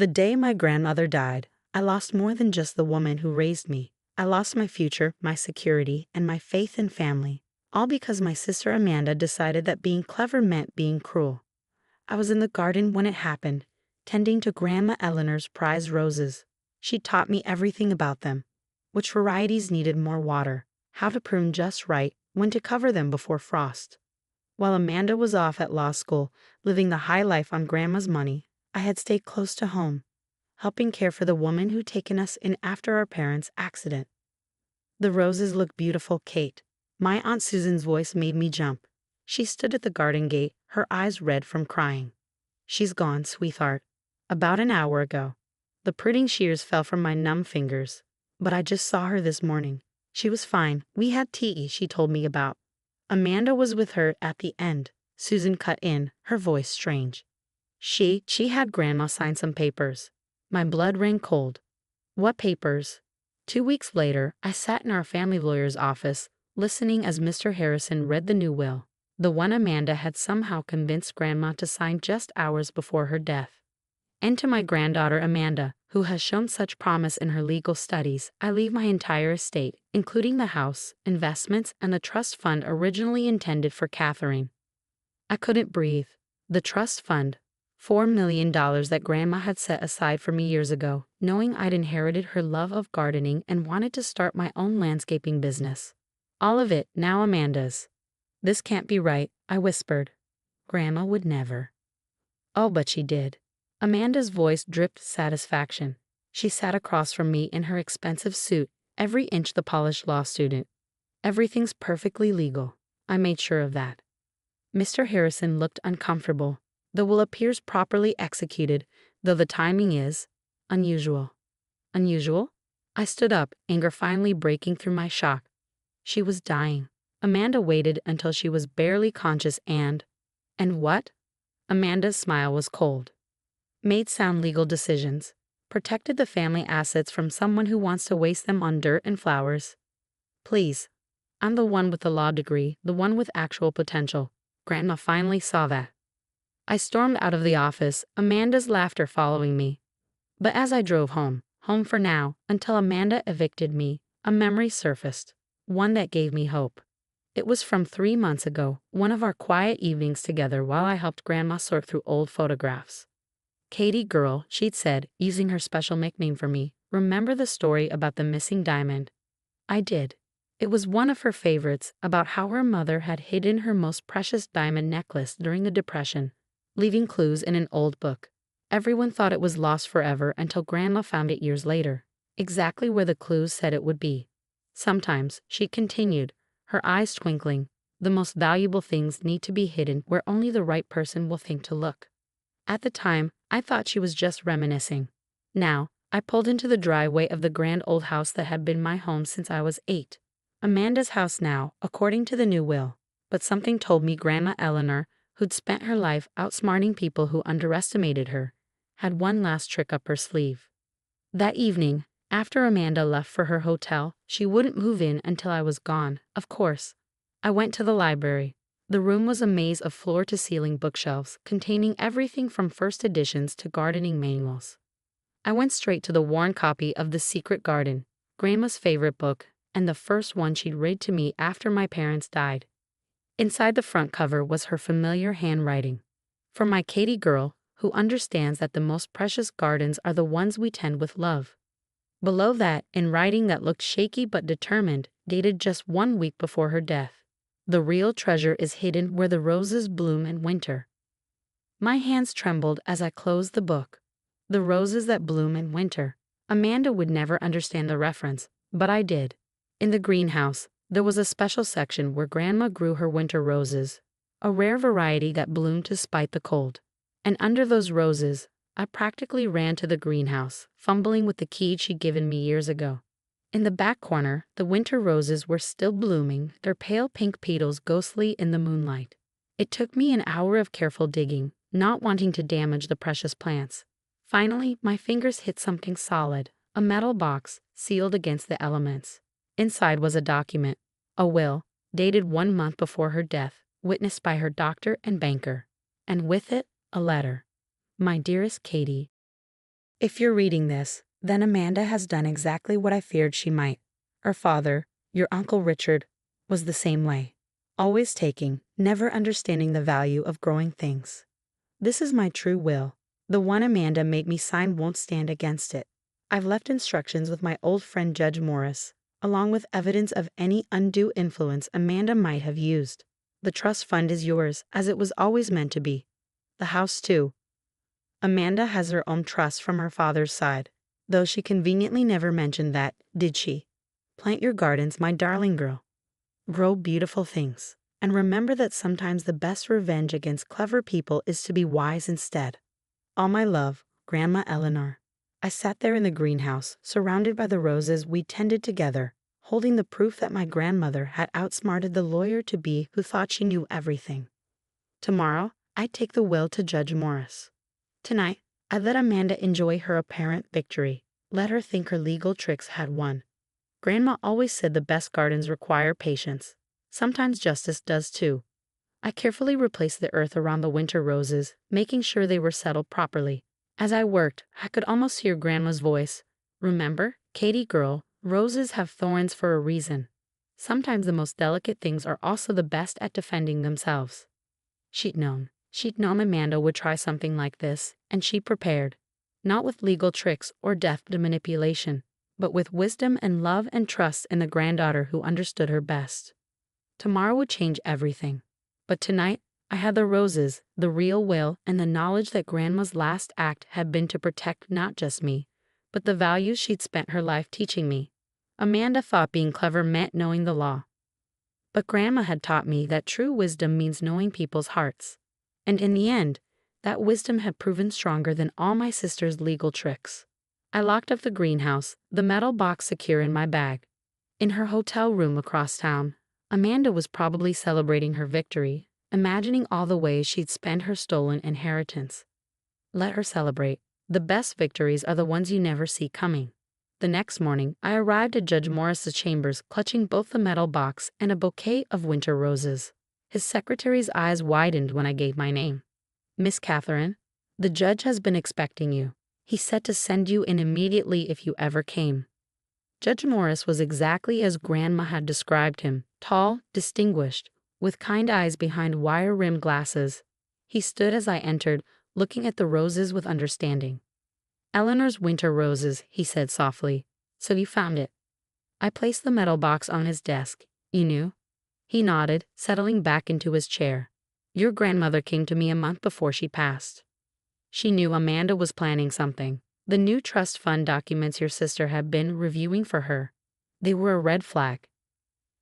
The day my grandmother died, I lost more than just the woman who raised me. I lost my future, my security, and my faith in family, all because my sister Amanda decided that being clever meant being cruel. I was in the garden when it happened, tending to Grandma Eleanor's prize roses. She taught me everything about them, which varieties needed more water, how to prune just right, when to cover them before frost. While Amanda was off at law school, living the high life on Grandma's money, I had stayed close to home, helping care for the woman who'd taken us in after our parents' accident. The roses look beautiful, Kate. My Aunt Susan's voice made me jump. She stood at the garden gate, her eyes red from crying. She's gone, sweetheart. About an hour ago. The pruning shears fell from my numb fingers. But I just saw her this morning. She was fine. We had tea, she told me about. Amanda was with her at the end. Susan cut in, her voice strange. She had Grandma sign some papers. My blood ran cold. What papers? 2 weeks later, I sat in our family lawyer's office, listening as Mr. Harrison read the new will, the one Amanda had somehow convinced Grandma to sign just hours before her death. And to my granddaughter Amanda, who has shown such promise in her legal studies, I leave my entire estate, including the house, investments, and the trust fund originally intended for Catherine. I couldn't breathe. The trust fund, $4 million that Grandma had set aside for me years ago, knowing I'd inherited her love of gardening and wanted to start my own landscaping business. All of it now Amanda's. This can't be right, I whispered. Grandma would never. Oh, but she did. Amanda's voice dripped satisfaction. She sat across from me in her expensive suit, every inch the polished law student. Everything's perfectly legal. I made sure of that. Mr. Harrison looked uncomfortable. The will appears properly executed, though the timing is unusual. Unusual? I stood up, anger finally breaking through my shock. She was dying. Amanda waited until she was barely conscious and what? Amanda's smile was cold. Made sound legal decisions. Protected the family assets from someone who wants to waste them on dirt and flowers. Please. I'm the one with the law degree, the one with actual potential. Grandma finally saw that. I stormed out of the office, Amanda's laughter following me. But as I drove home for now, until Amanda evicted me, a memory surfaced, one that gave me hope. It was from 3 months ago, one of our quiet evenings together while I helped Grandma sort through old photographs. Katie girl, she'd said, using her special nickname for me, remember the story about the missing diamond? I did. It was one of her favorites, about how her mother had hidden her most precious diamond necklace during the Depression, leaving clues in an old book. Everyone thought it was lost forever until Grandma found it years later, exactly where the clues said it would be. Sometimes, she continued, her eyes twinkling, the most valuable things need to be hidden where only the right person will think to look. At the time, I thought she was just reminiscing. Now, I pulled into the driveway of the grand old house that had been my home since I was 8. Amanda's house now, according to the new will. But something told me Grandma Eleanor, who'd spent her life outsmarting people who underestimated her, had one last trick up her sleeve. That evening, after Amanda left for her hotel, she wouldn't move in until I was gone, of course. I went to the library. The room was a maze of floor-to-ceiling bookshelves containing everything from first editions to gardening manuals. I went straight to the worn copy of The Secret Garden, Grandma's favorite book, and the first one she'd read to me after my parents died. Inside the front cover was her familiar handwriting. For my Katie girl, who understands that the most precious gardens are the ones we tend with love. Below that, in writing that looked shaky but determined, dated just 1 week before her death. The real treasure is hidden where the roses bloom in winter. My hands trembled as I closed the book. The roses that bloom in winter. Amanda would never understand the reference, but I did. In the greenhouse, there was a special section where Grandma grew her winter roses, a rare variety that bloomed to spite the cold. And under those roses, I practically ran to the greenhouse, fumbling with the key she'd given me years ago. In the back corner, the winter roses were still blooming, their pale pink petals ghostly in the moonlight. It took me an hour of careful digging, not wanting to damage the precious plants. Finally, my fingers hit something solid, a metal box, sealed against the elements. Inside was a document, a will, dated 1 month before her death, witnessed by her doctor and banker. And with it, a letter. My dearest Katie, If you're reading this, then Amanda has done exactly what I feared she might. Her father, your Uncle Richard, was the same way. Always taking, never understanding the value of growing things. This is my true will. The one Amanda made me sign won't stand against it. I've left instructions with my old friend Judge Morris, along with evidence of any undue influence Amanda might have used. The trust fund is yours, as it was always meant to be. The house, too. Amanda has her own trust from her father's side, though she conveniently never mentioned that, did she? Plant your gardens, my darling girl. Grow beautiful things. And remember that sometimes the best revenge against clever people is to be wise instead. All my love, Grandma Eleanor. I sat there in the greenhouse, surrounded by the roses we tended together, holding the proof that my grandmother had outsmarted the lawyer-to-be who thought she knew everything. Tomorrow, I'd take the will to Judge Morris. Tonight, I'd let Amanda enjoy her apparent victory. Let her think her legal tricks had won. Grandma always said the best gardens require patience. Sometimes justice does too. I carefully replaced the earth around the winter roses, making sure they were settled properly. As I worked, I could almost hear Grandma's voice. Remember, Katie girl, roses have thorns for a reason. Sometimes the most delicate things are also the best at defending themselves. She'd known Amanda would try something like this, and she prepared. Not with legal tricks or deft manipulation, but with wisdom and love and trust in the granddaughter who understood her best. Tomorrow would change everything. But tonight, I had the roses, the real will, and the knowledge that Grandma's last act had been to protect not just me, but the values she'd spent her life teaching me. Amanda thought being clever meant knowing the law. But Grandma had taught me that true wisdom means knowing people's hearts. And in the end, that wisdom had proven stronger than all my sister's legal tricks. I locked up the greenhouse, the metal box secure in my bag. In her hotel room across town, Amanda was probably celebrating her victory, imagining all the ways she'd spend her stolen inheritance. Let her celebrate. The best victories are the ones you never see coming. The next morning, I arrived at Judge Morris's chambers clutching both the metal box and a bouquet of winter roses. His secretary's eyes widened when I gave my name. Miss Catherine, the judge has been expecting you. He said to send you in immediately if you ever came. Judge Morris was exactly as Grandma had described him, tall, distinguished, with kind eyes behind wire-rimmed glasses. He stood as I entered, looking at the roses with understanding. Eleanor's winter roses, he said softly. So you found it. I placed the metal box on his desk. You knew? He nodded, settling back into his chair. Your grandmother came to me a month before she passed. She knew Amanda was planning something. The new trust fund documents your sister had been reviewing for her. They were a red flag.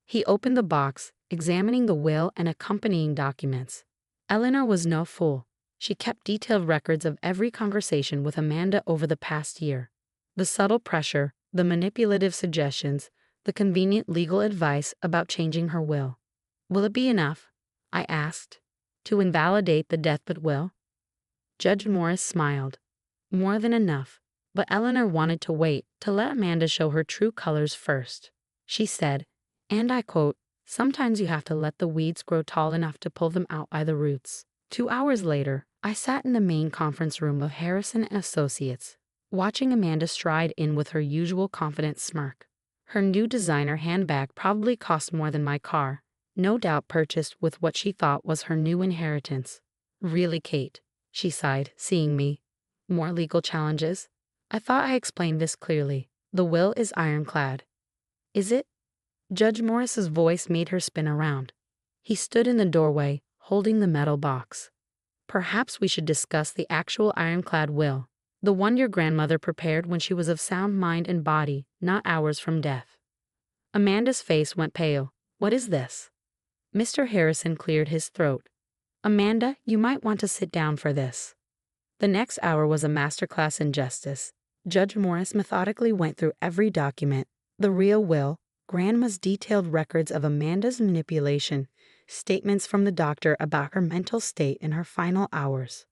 He opened the box, examining the will and accompanying documents. Eleanor was no fool. She kept detailed records of every conversation with Amanda over the past year. The subtle pressure, the manipulative suggestions, the convenient legal advice about changing her will. Will it be enough? I asked. To invalidate the deathbed will? Judge Morris smiled. More than enough. But Eleanor wanted to wait, to let Amanda show her true colors first. She said, and I quote, sometimes you have to let the weeds grow tall enough to pull them out by the roots. 2 hours later, I sat in the main conference room of Harrison and Associates, watching Amanda stride in with her usual confident smirk. Her new designer handbag probably cost more than my car, no doubt purchased with what she thought was her new inheritance. Really, Kate, she sighed, seeing me. More legal challenges? I thought I explained this clearly. The will is ironclad. Is it? Judge Morris's voice made her spin around. He stood in the doorway, holding the metal box. Perhaps we should discuss the actual ironclad will, the one your grandmother prepared when she was of sound mind and body, not hours from death. Amanda's face went pale. What is this? Mr. Harrison cleared his throat. Amanda, you might want to sit down for this. The next hour was a masterclass in justice. Judge Morris methodically went through every document, the real will, Grandma's detailed records of Amanda's manipulation, statements from the doctor about her mental state in her final hours.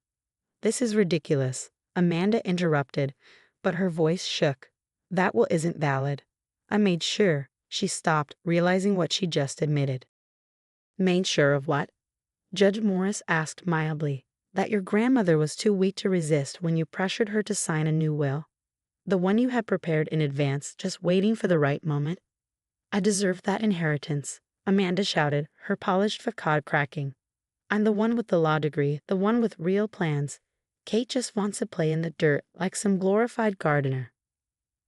This is ridiculous, Amanda interrupted, but her voice shook. That will isn't valid. I made sure. She stopped, realizing what she just admitted. Made sure of what? Judge Morris asked mildly. That your grandmother was too weak to resist when you pressured her to sign a new will. The one you had prepared in advance, just waiting for the right moment. I deserved that inheritance, Amanda shouted, her polished facade cracking. I'm the one with the law degree, the one with real plans. Kate just wants to play in the dirt like some glorified gardener.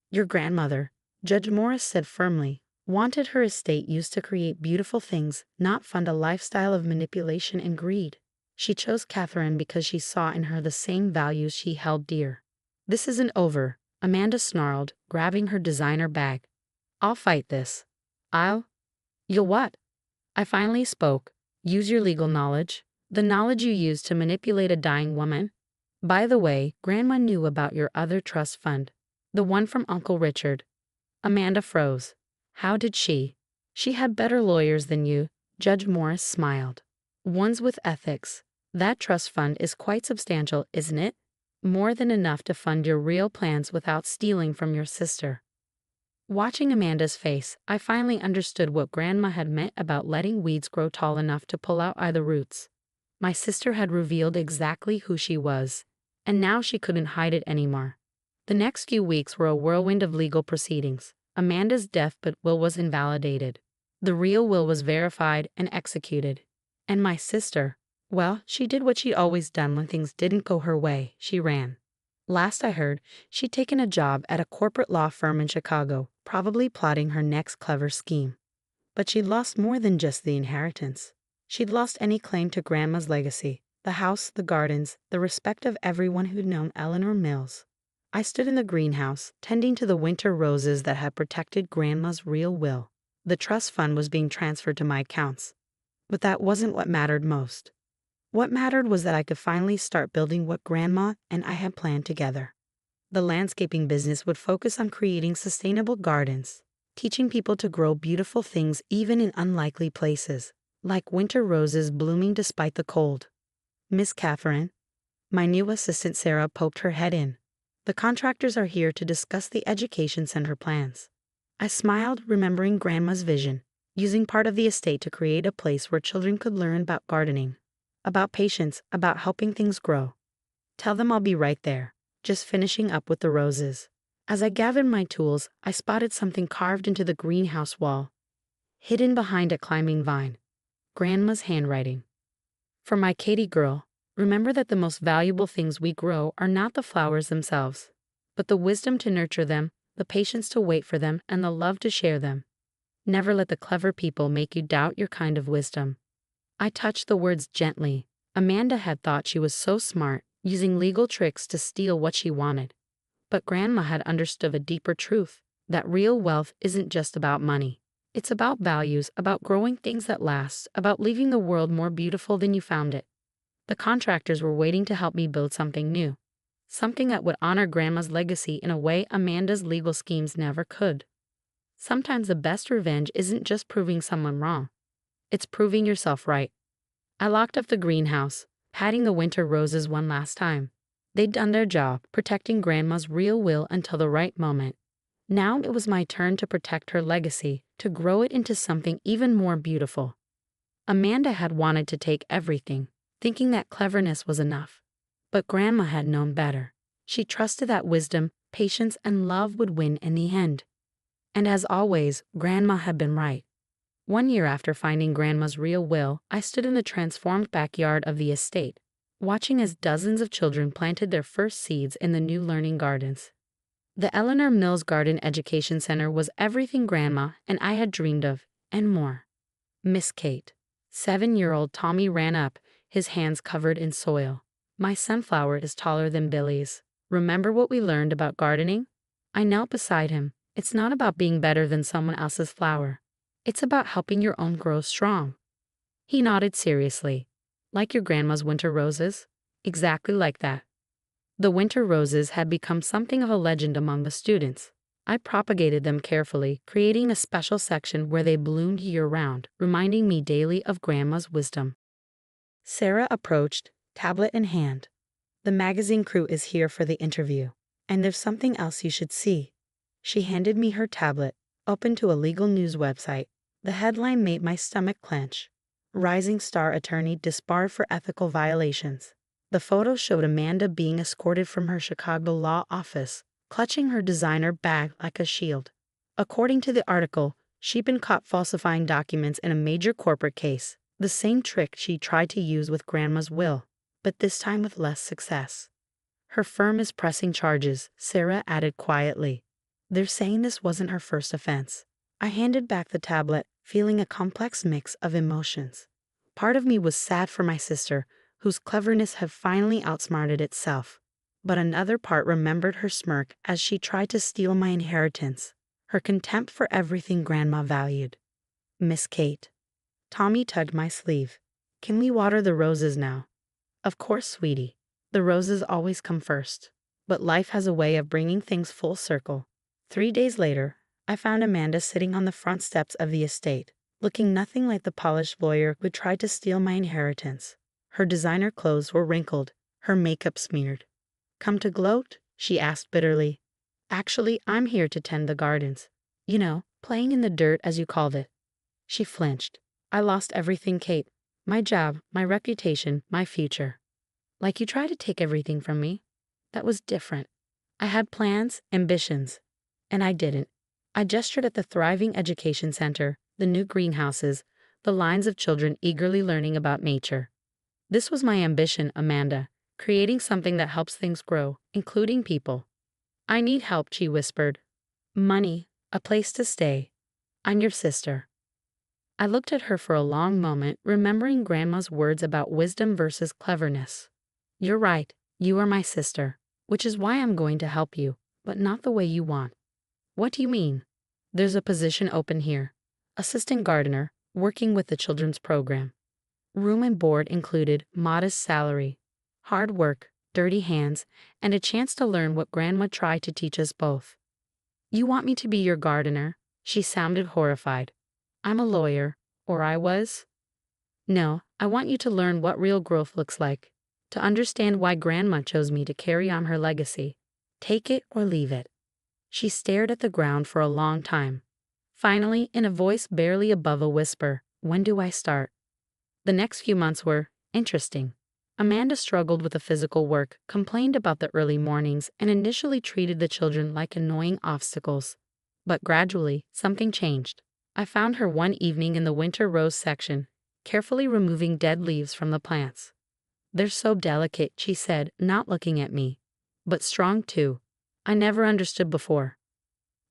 Your grandmother, Judge Morris said firmly, wanted her estate used to create beautiful things, not fund a lifestyle of manipulation and greed. She chose Catherine because she saw in her the same values she held dear. This isn't over, Amanda snarled, grabbing her designer bag. I'll fight this. You'll what? I finally spoke. Use your legal knowledge. The knowledge you used to manipulate a dying woman. By the way, Grandma knew about your other trust fund. The one from Uncle Richard. Amanda froze. How did she? She had better lawyers than you, Judge Morris smiled. Ones with ethics. That trust fund is quite substantial, isn't it? More than enough to fund your real plans without stealing from your sister. Watching Amanda's face, I finally understood what Grandma had meant about letting weeds grow tall enough to pull out either roots. My sister had revealed exactly who she was, and now she couldn't hide it anymore. The next few weeks were a whirlwind of legal proceedings. Amanda's death will was invalidated. The real will was verified and executed. And my sister, well, she did what she'd always done when things didn't go her way. She ran. Last I heard, she'd taken a job at a corporate law firm in Chicago, probably plotting her next clever scheme. But she'd lost more than just the inheritance. She'd lost any claim to Grandma's legacy, the house, the gardens, the respect of everyone who'd known Eleanor Mills. I stood in the greenhouse, tending to the winter roses that had protected Grandma's real will. The trust fund was being transferred to my accounts. But that wasn't what mattered most. What mattered was that I could finally start building what Grandma and I had planned together. The landscaping business would focus on creating sustainable gardens, teaching people to grow beautiful things even in unlikely places, like winter roses blooming despite the cold. Miss Catherine, my new assistant Sarah poked her head in. The contractors are here to discuss the education center plans. I smiled, remembering Grandma's vision, using part of the estate to create a place where children could learn about gardening, about patience, about helping things grow. Tell them I'll be right there, just finishing up with the roses. As I gathered my tools, I spotted something carved into the greenhouse wall, hidden behind a climbing vine. Grandma's handwriting. For my Katie girl, remember that the most valuable things we grow are not the flowers themselves, but the wisdom to nurture them, the patience to wait for them, and the love to share them. Never let the clever people make you doubt your kind of wisdom. I touched the words gently. Amanda had thought she was so smart, using legal tricks to steal what she wanted. But Grandma had understood a deeper truth, that real wealth isn't just about money. It's about values, about growing things that last, about leaving the world more beautiful than you found it. The contractors were waiting to help me build something new, something that would honor Grandma's legacy in a way Amanda's legal schemes never could. Sometimes the best revenge isn't just proving someone wrong. It's proving yourself right. I locked up the greenhouse, patting the winter roses one last time. They'd done their job, protecting Grandma's real will until the right moment. Now it was my turn to protect her legacy, to grow it into something even more beautiful. Amanda had wanted to take everything, thinking that cleverness was enough. But Grandma had known better. She trusted that wisdom, patience, and love would win in the end. And as always, Grandma had been right. 1 year after finding Grandma's real will, I stood in the transformed backyard of the estate, watching as dozens of children planted their first seeds in the new learning gardens. The Eleanor Mills Garden Education Center was everything Grandma and I had dreamed of, and more. Miss Kate. 7-year-old Tommy ran up, his hands covered in soil. My sunflower is taller than Billy's. Remember what we learned about gardening? I knelt beside him. It's not about being better than someone else's flower. It's about helping your own grow strong. He nodded seriously. Like your grandma's winter roses? Exactly like that. The winter roses had become something of a legend among the students. I propagated them carefully, creating a special section where they bloomed year-round, reminding me daily of Grandma's wisdom. Sarah approached, tablet in hand. The magazine crew is here for the interview, and there's something else you should see. She handed me her tablet, open to a legal news website. The headline made my stomach clench. Rising star attorney disbarred for ethical violations. The photo showed Amanda being escorted from her Chicago law office, clutching her designer bag like a shield. According to the article, she'd been caught falsifying documents in a major corporate case, the same trick she tried to use with Grandma's will, but this time with less success. Her firm is pressing charges, Sarah added quietly. They're saying this wasn't her first offense. I handed back the tablet, feeling a complex mix of emotions. Part of me was sad for my sister, whose cleverness had finally outsmarted itself. But another part remembered her smirk as she tried to steal my inheritance, her contempt for everything Grandma valued. Miss Kate. Tommy tugged my sleeve. Can we water the roses now? Of course, sweetie. The roses always come first. But life has a way of bringing things full circle. 3 days later, I found Amanda sitting on the front steps of the estate, looking nothing like the polished lawyer who tried to steal my inheritance. Her designer clothes were wrinkled, her makeup smeared. Come to gloat? She asked bitterly. Actually, I'm here to tend the gardens. You know, playing in the dirt as you called it. She flinched. I lost everything, Kate. My job, my reputation, my future. Like you tried to take everything from me. That was different. I had plans, ambitions. And I didn't. I gestured at the thriving education center, the new greenhouses, the lines of children eagerly learning about nature. This was my ambition, Amanda, creating something that helps things grow, including people. I need help, she whispered. Money, a place to stay. I'm your sister. I looked at her for a long moment, remembering Grandma's words about wisdom versus cleverness. You're right, you are my sister, which is why I'm going to help you, but not the way you want. What do you mean? There's a position open here. Assistant gardener, working with the children's program. Room and board included, modest salary. Hard work, dirty hands, and a chance to learn what Grandma tried to teach us both. You want me to be your gardener? She sounded horrified. I'm a lawyer, or I was. No, I want you to learn what real growth looks like, to understand why Grandma chose me to carry on her legacy. Take it or leave it. She stared at the ground for a long time. Finally, in a voice barely above a whisper, when do I start? The next few months were interesting. Amanda struggled with the physical work, complained about the early mornings, and initially treated the children like annoying obstacles. But gradually, something changed. I found her one evening in the winter rose section, carefully removing dead leaves from the plants. They're so delicate, she said, not looking at me. But strong too. I never understood before.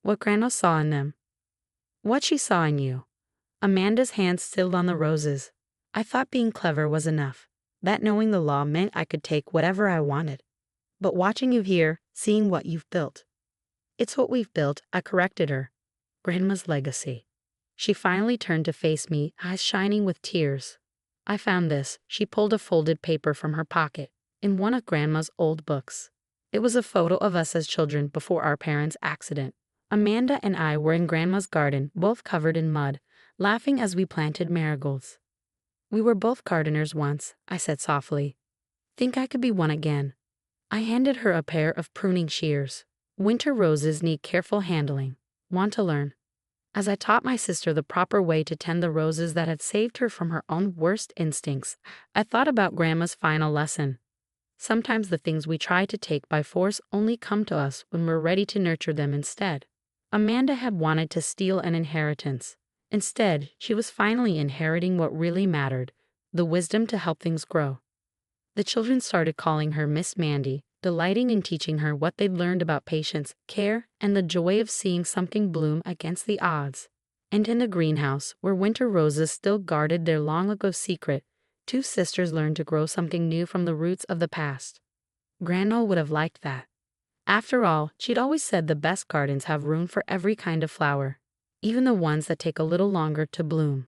What Grandma saw in them. What she saw in you. Amanda's hands stilled on the roses. I thought being clever was enough. That knowing the law meant I could take whatever I wanted. But watching you here, seeing what you've built. It's what we've built, I corrected her. Grandma's legacy. She finally turned to face me, eyes shining with tears. I found this. She pulled a folded paper from her pocket, in one of Grandma's old books. It was a photo of us as children before our parents' accident. Amanda and I were in Grandma's garden, both covered in mud, laughing as we planted marigolds. We were both gardeners once, I said softly. Think I could be one again. I handed her a pair of pruning shears. Winter roses need careful handling. Want to learn? As I taught my sister the proper way to tend the roses that had saved her from her own worst instincts, I thought about Grandma's final lesson. Sometimes the things we try to take by force only come to us when we're ready to nurture them instead. Amanda had wanted to steal an inheritance. Instead, she was finally inheriting what really mattered, the wisdom to help things grow. The children started calling her Miss Mandy, delighting in teaching her what they'd learned about patience, care, and the joy of seeing something bloom against the odds. And in the greenhouse, where winter roses still guarded their long-ago secret, two sisters learned to grow something new from the roots of the past. Grandma would have liked that. After all, she'd always said the best gardens have room for every kind of flower, even the ones that take a little longer to bloom.